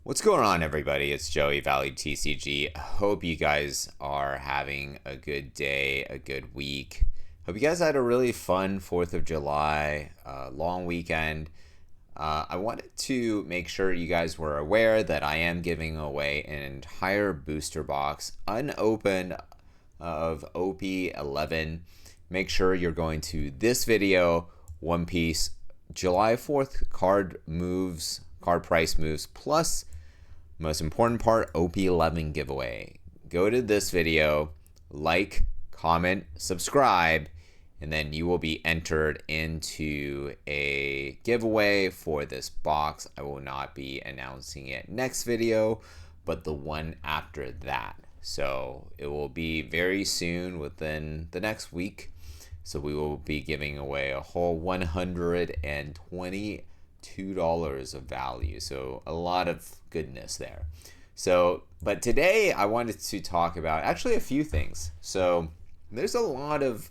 What's going on, everybody? It's Joey, Valley TCG. Hope you guys are having a good day, a good week. Hope you guys had a really fun 4th of July, long weekend. I wanted to make sure you guys were aware that I am giving away an entire booster box unopened of OP11. Make sure you're going to this video, One Piece, July 4th card price moves, plus most important part, OP11 giveaway. Go to this video, like, comment, subscribe, and then you will be entered into a giveaway for this box. I will not be announcing it next video, but the one after that. So it will be very soon, within the next week. So we will be giving away a whole $122 of value. So a lot of goodness there. So, but today I wanted to talk about actually a few things. So there's a lot of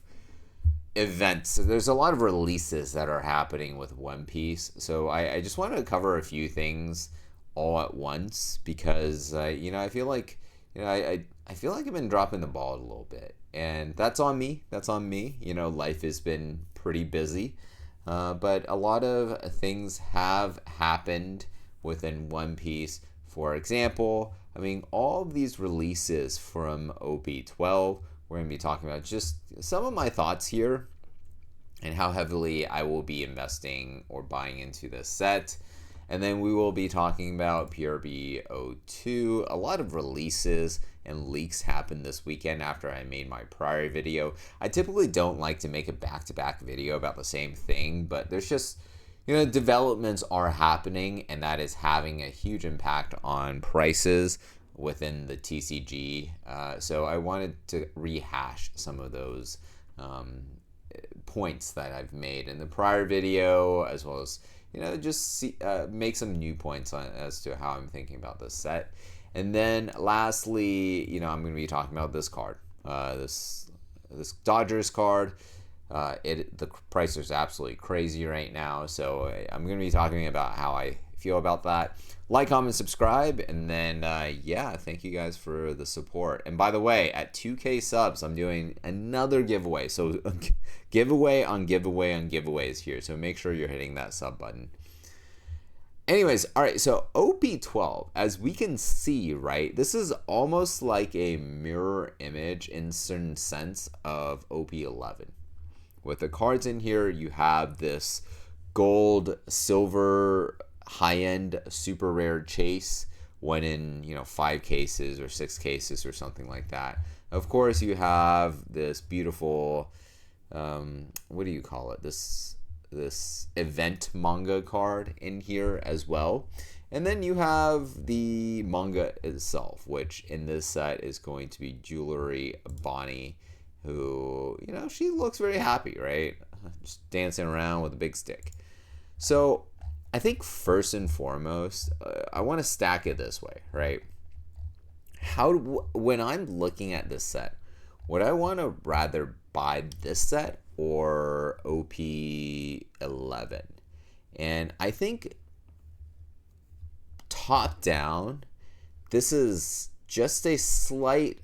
events, there's a lot of releases that are happening with One Piece. So I just wanted to cover a few things all at once because, I feel like, I feel like I've been dropping the ball a little bit. And that's on me. That's on me. Life has been pretty busy. But a lot of things have happened within One Piece. For example, all of these releases from OP12, we're going to be talking about just some of my thoughts here and how heavily I will be investing or buying into this set. And then we will be talking about PRB02. A lot of releases and leaks happened this weekend after I made my prior video. I typically don't like to make a back-to-back video about the same thing, but there's just, developments are happening, and that is having a huge impact on prices within the TCG. So I wanted to rehash some of those points that I've made in the prior video, as well as make some new points as to how I'm thinking about this set. And then lastly, I'm going to be talking about this card, this Dodgers card. The price is absolutely crazy right now, so I'm going to be talking about how I feel about that. Like, comment, subscribe, and then thank you guys for the support. And by the way, at 2K subs, I'm doing another giveaway. So giveaway on giveaways here. So make sure you're hitting that sub button. Anyways, all right, so OP12, as we can see, right, this is almost like a mirror image in certain sense of OP11. With the cards in here, you have this gold, silver, high-end, super rare chase, when in, 5 cases or 6 cases or something like that. Of course, you have this beautiful, what do you call it, this event manga card in here as well. And then you have the manga itself, which in this set is going to be Jewelry Bonnie, who, she looks very happy, right? Just dancing around with a big stick. So I think first and foremost, I want to stack it this way, right? When I'm looking at this set, would I want to rather buy this set or OP11? And I think top down, this is just a slight,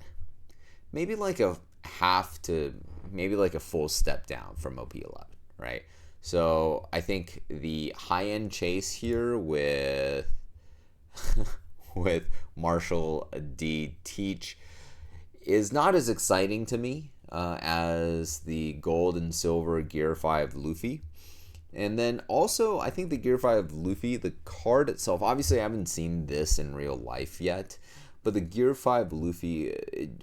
maybe like a half to maybe like a full step down from OP11, right? So I think the high-end chase here with with Marshall D. Teach is not as exciting to me as the gold and silver Gear 5 Luffy. And then also, I think the Gear 5 Luffy, the card itself, obviously I haven't seen this in real life yet, but the Gear 5 Luffy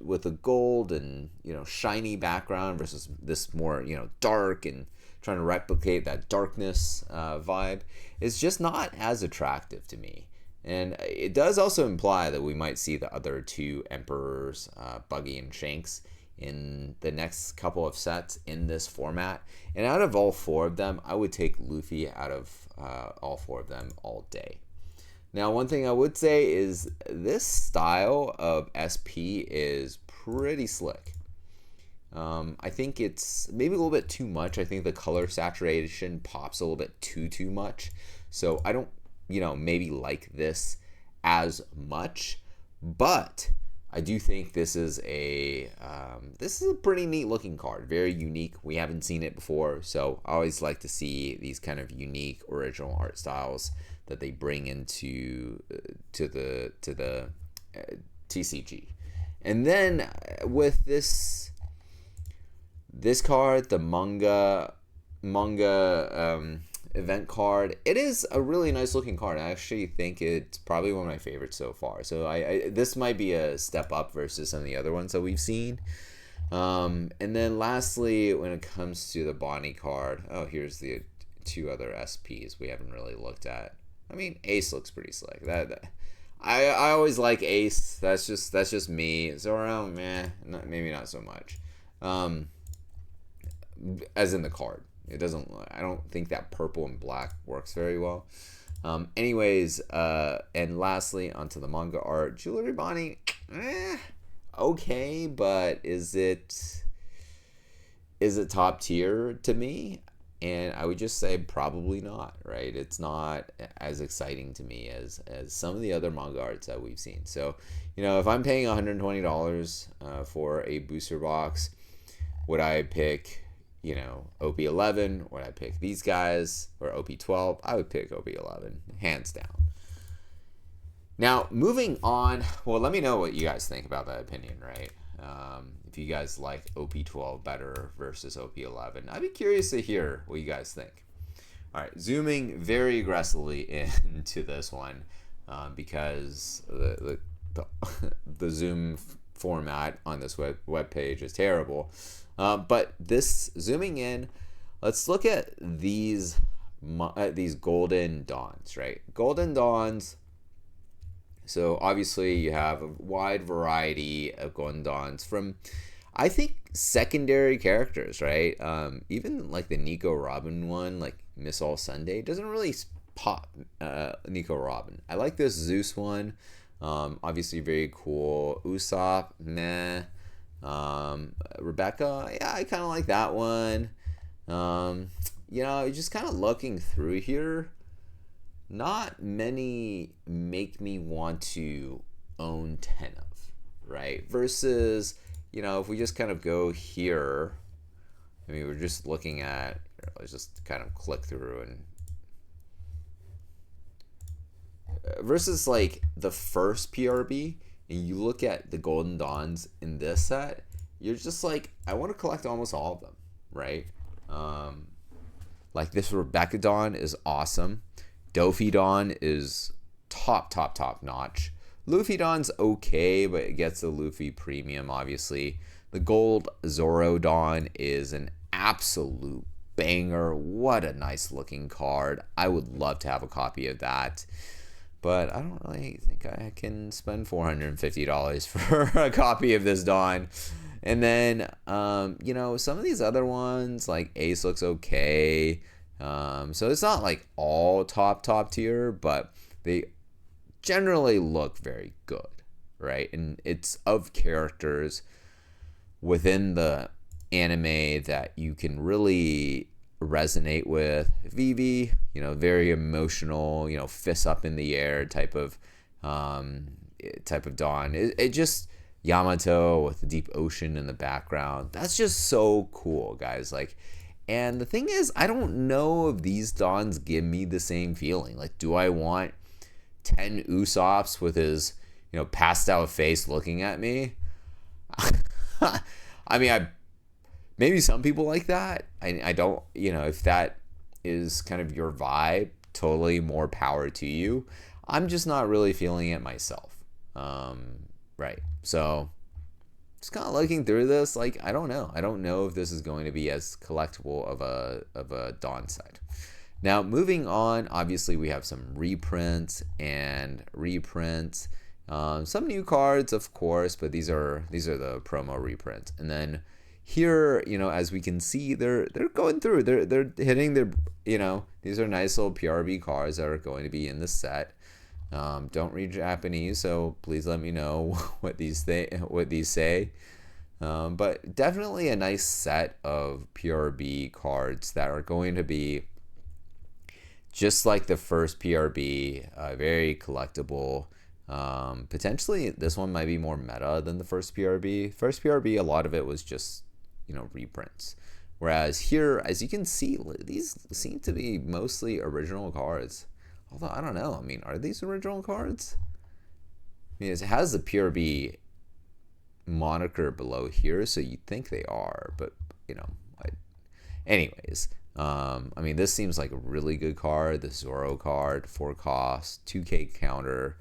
with the gold and, shiny background versus this more, dark and trying to replicate that darkness vibe is just not as attractive to me. And it does also imply that we might see the other two Emperors, Buggy and Shanks, in the next couple of sets in this format. And out of all 4 of them, I would take Luffy out of all 4 of them all day. Now, one thing I would say is this style of SP is pretty slick. I think it's maybe a little bit too much. I think the color saturation pops a little bit too much. So I don't, maybe like this as much, but I do think this is a pretty neat looking card, very unique. We haven't seen it before, so I always like to see these kind of unique original art styles that they bring into to the TCG. And then with this card, the manga event card, it is a really nice looking card. I actually think it's probably one of my favorites so far. So this might be a step up versus some of the other ones that we've seen. And then lastly, when it comes to the Bonnie card, here's the two other SPs we haven't really looked at. I mean, Ace looks pretty slick. I always like Ace. That's just me. Zoro, maybe not so much. As in the card. It doesn't. I don't think that purple and black works very well. Anyways, and lastly, onto the manga art. Jewelry Bonnie, okay, but is it top tier to me? And I would just say probably not. Right? It's not as exciting to me as some of the other manga arts that we've seen. So, if I'm paying $120 for a booster box, would I pick OP11? Would I pick these guys or OP12? I would pick OP11, hands down. Now, moving on, well, let me know what you guys think about that opinion, right? If you guys like OP12 better versus OP11, I'd be curious to hear what you guys think. All right, zooming very aggressively into this one because the zoom format on this web page is terrible. But this zooming in, let's look at these Golden Dawns, right? Golden Dawns. So obviously you have a wide variety of Golden Dawns from, I think, secondary characters, right? Even like the Nico Robin one, like Miss All Sunday, doesn't really pop Nico Robin. I like this Zeus one. Obviously very cool. Usopp, meh. Rebecca, yeah, I kind of like that one. Just kind of looking through here, not many make me want to own 10 of, right? Versus, if we just kind of go here, I mean, we're just looking at, let's just kind of click through and versus like the first PRB, and you look at the Golden Dawns in this set, you're just like, I want to collect almost all of them, right? Like this Rebecca Dawn is awesome. Dofi Dawn is top notch. Luffy Dawn's okay, but it gets the Luffy premium, obviously. The Gold Zoro Dawn is an absolute banger. What a nice looking card. I would love to have a copy of that. But I don't really think I can spend $450 for a copy of this Dawn. And then, some of these other ones, like Ace looks okay. So it's not like all top tier, but they generally look very good, right? And it's of characters within the anime that you can really resonate with. Vivi, very emotional, fists up in the air type of Dawn. It just, Yamato with the deep ocean in the background. That's just so cool, guys. Like, and the thing is, I don't know if these Dawns give me the same feeling. Like, do I want 10 Usopps with his, passed out face looking at me? I mean, maybe some people like that. I don't, if that is kind of your vibe, totally more power to you. I'm just not really feeling it myself. Right. So just kind of looking through this, like, I don't know. I don't know if this is going to be as collectible of a Dawn set. Now, moving on, obviously we have some reprints. Some new cards, of course, but these are the promo reprints. And then here, as we can see, they're going through. They're hitting their, these are nice little PRB cards that are going to be in the set. Don't read Japanese, so please let me know what these say. But definitely a nice set of PRB cards that are going to be just like the first PRB, very collectible. Potentially this one might be more meta than the first PRB. First PRB, a lot of it was just, reprints. Whereas here, as you can see, these seem to be mostly original cards. Although, I don't know. I mean, are these original cards? I mean, it has the PRB moniker below here, so you'd think they are. But, anyways. I mean, this seems like a really good card. The Zoro card, 4 cost, 2k counter.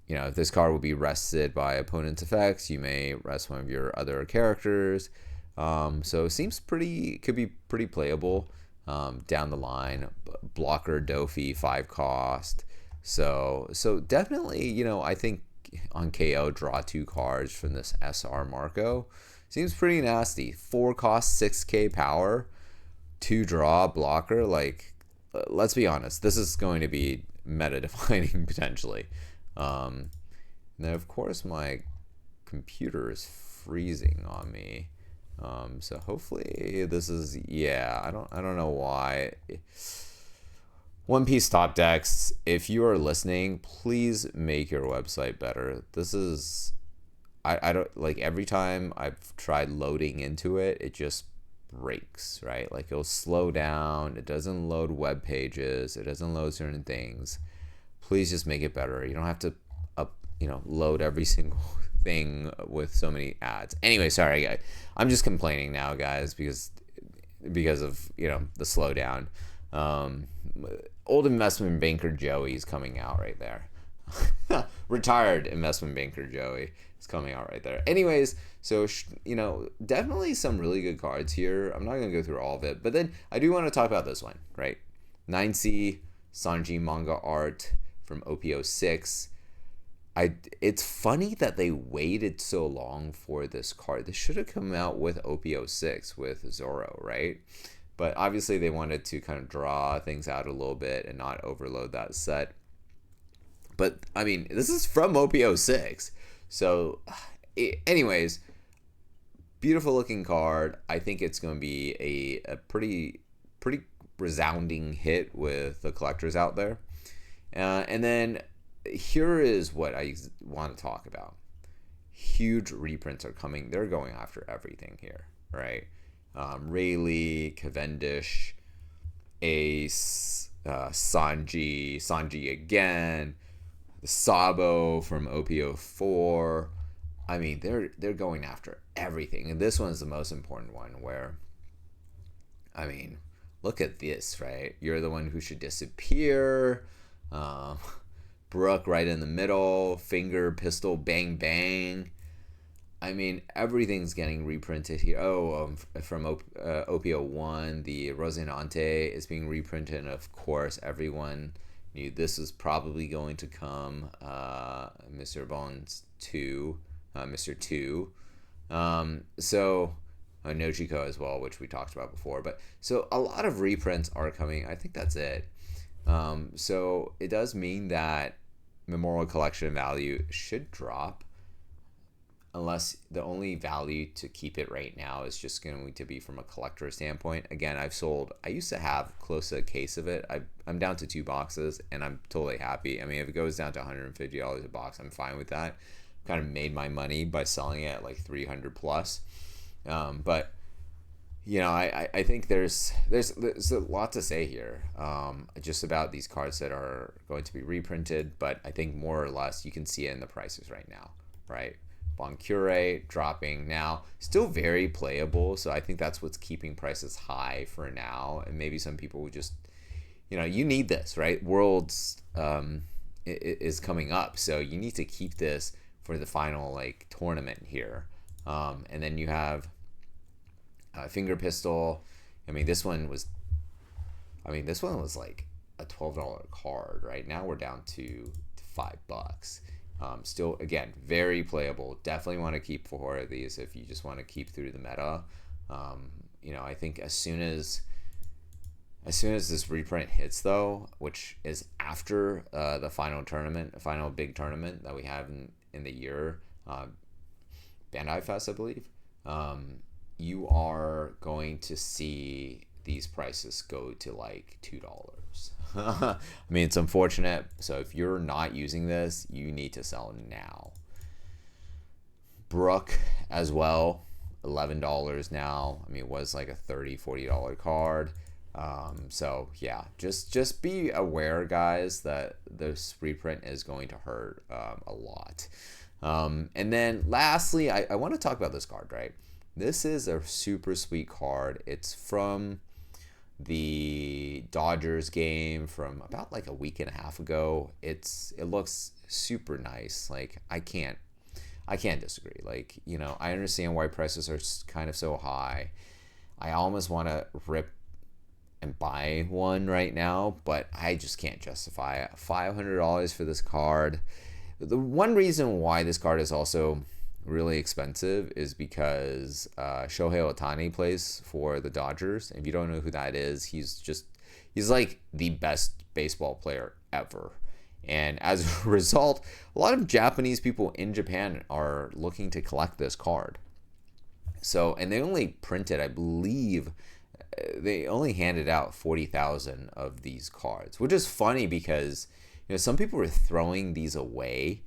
If this card will be rested by opponent's effects, you may rest one of your other characters. So it seems could be pretty playable down the line. Blocker Dofi, 5 cost. So definitely, I think on KO, draw 2 cards from this SR Marco. Seems pretty nasty. 4 cost, 6k power, 2 draw, blocker. Like, let's be honest, this is going to be meta defining potentially. Now, of course, my computer is freezing on me. So hopefully this is, I don't know why. One Piece Top Decks, if you are listening, please make your website better. This is, I don't, like, every time I've tried loading into it, it just breaks, right? Like, it'll slow down, it doesn't load web pages, it doesn't load certain things. Please just make it better. You don't have to load every single thing with so many ads. Anyway, sorry guys, I'm just complaining now, guys, because of the slowdown. Old investment banker Joey's coming out right there. Retired investment banker Joey is coming out right there. Anyways, so definitely some really good cards here. I'm not gonna go through all of it, but then I do want to talk about this one, right? 9C Sanji manga art from OP06. It's funny that they waited so long for this card. This should have come out with OP06 with Zoro, right? But obviously they wanted to kind of draw things out a little bit and not overload that set. But I mean, this is from OP06. So anyways, beautiful looking card. I think it's going to be a pretty resounding hit with the collectors out there. And then here is what I want to talk about. Huge reprints are coming. They're going after everything here, right? Rayleigh, Cavendish, Ace, Sanji again, the Sabo from OP04. I mean, they're going after everything, and this one's the most important one. Where, I mean, look at this, right? You're the one who should disappear. Brooke right in the middle, finger, pistol, bang, bang. I mean, everything's getting reprinted here. From OP01, the Rosinante is being reprinted, and of course, everyone knew this was probably going to come. Mr. Bones 2, Mr. 2. Nojiko as well, which we talked about before. But so a lot of reprints are coming. I think that's it. So it does mean that Memorial Collection value should drop, unless the only value to keep it right now is just going to be from a collector standpoint. Again, I used to have close to a case of it. I'm down to 2 boxes, and I'm totally happy. I mean, if it goes down to $150 a box, I'm fine with that. Kind of made my money by selling it at like 300 plus. But I think there's a lot to say here, just about these cards that are going to be reprinted, but I think more or less you can see it in the prices right now, right? Boncure dropping now, still very playable, so I think that's what's keeping prices high for now, and maybe some people would just, you need this, right? Worlds is coming up, so you need to keep this for the final tournament here, and then you have Finger Pistol. I mean, this one was like a $12 card. Right now we're down to $5. Still, again, very playable. Definitely want to keep 4 of these if you just want to keep through the meta. I think as soon as this reprint hits, though, which is after the final big tournament that we have in the year, Bandai Fest, I believe. You are going to see these prices go to like $2. I mean, it's unfortunate. So if you're not using this, you need to sell now. Brook as well, $11 now. I mean, it was like a $30-$40 card. So yeah, just be aware, guys, that this reprint is going to hurt a lot. And then lastly, I want to talk about this card, right? This is a super sweet card. It's from the Dodgers game from about like a week and a half ago. It looks super nice. Like I can't disagree. Like, you know, I understand why prices are kind of so high. I almost want to rip and buy one right now, but I just can't justify $500 for this card. The one reason why this card is also really expensive is because Shohei Ohtani plays for the Dodgers. If you don't know who that is, he's like the best baseball player ever. And as a result, a lot of Japanese people in Japan are looking to collect this card. So, and they only printed, I believe, they only handed out 40,000 of these cards, which is funny because, you know, some people were throwing these away.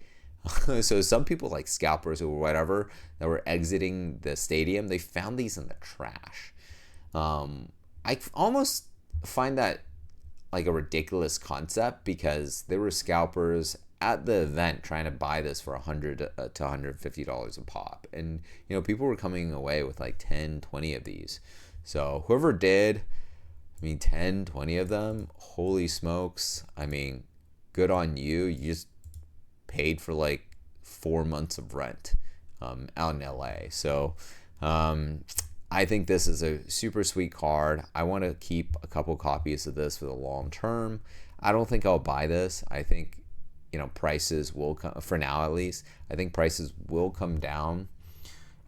So some people, like scalpers or whatever, that were exiting the stadium, they found these in the trash. I almost find that like a ridiculous concept because there were scalpers at the event trying to buy this for $100 to $150 a pop, and you know, people were coming away with like 10, 20 of these. So whoever did, I mean, 10, 20 of them, holy smokes. I mean, good on you. You just paid for like 4 months of rent out in LA. So I think this is a super sweet card. I want to keep a couple copies of this for the long term. I don't think I'll buy this. I think, you know, prices will come, for now at least, I think prices will come down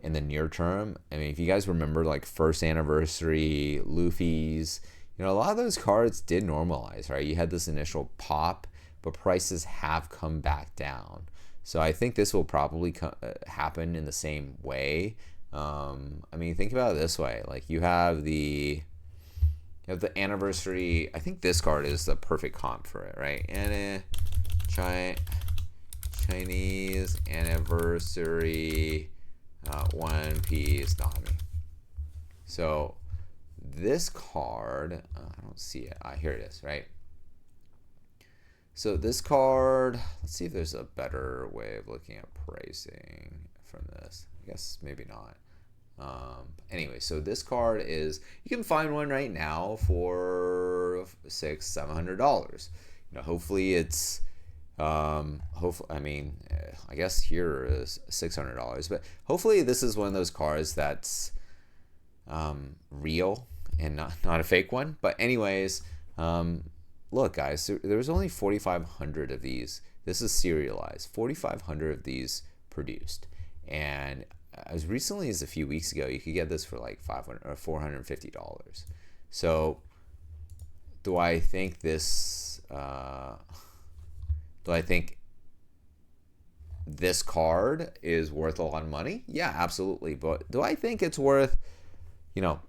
in the near term. I mean, if you guys remember, like first anniversary, Luffy's, you know, a lot of those cards did normalize, right? You had this initial pop, but prices have come back down. So I think this will probably happen in the same way. I mean, think about it this way. Like you have the anniversary. I think this card is the perfect comp for it, right? And Chinese anniversary One Piece Nami. So this card, I don't see it. Here it is, right? So this card, let's see if there's a better way of looking at pricing from this. I guess maybe not. Anyway, so this card is, you can find one right now for $600-$700. You know, hopefully it's, hopefully, I mean, I guess here is $600, but hopefully this is one of those cards that's real and not a fake one. But anyways, look, guys, there was only 4,500 of these. This is serialized. 4,500 of these produced, and as recently as a few weeks ago, you could get this for like $500 or $450. So, do I think this? Do I think this card is worth a lot of money? Yeah, absolutely. But do I think it's worth, you know,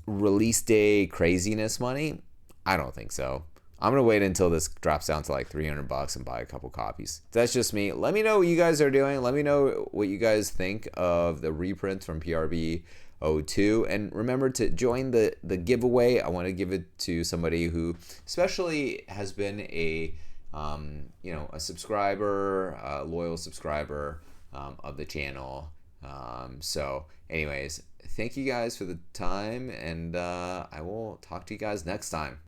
release day craziness money? I don't think so. I'm going to wait until this drops down to like $300 and buy a couple copies. That's just me. Let me know what you guys are doing. Let me know what you guys think of the reprints from PRB02. And remember to join the giveaway. I want to give it to somebody who especially has been a, you know, a subscriber, a loyal subscriber of the channel. So anyways, thank you guys for the time, and I will talk to you guys next time.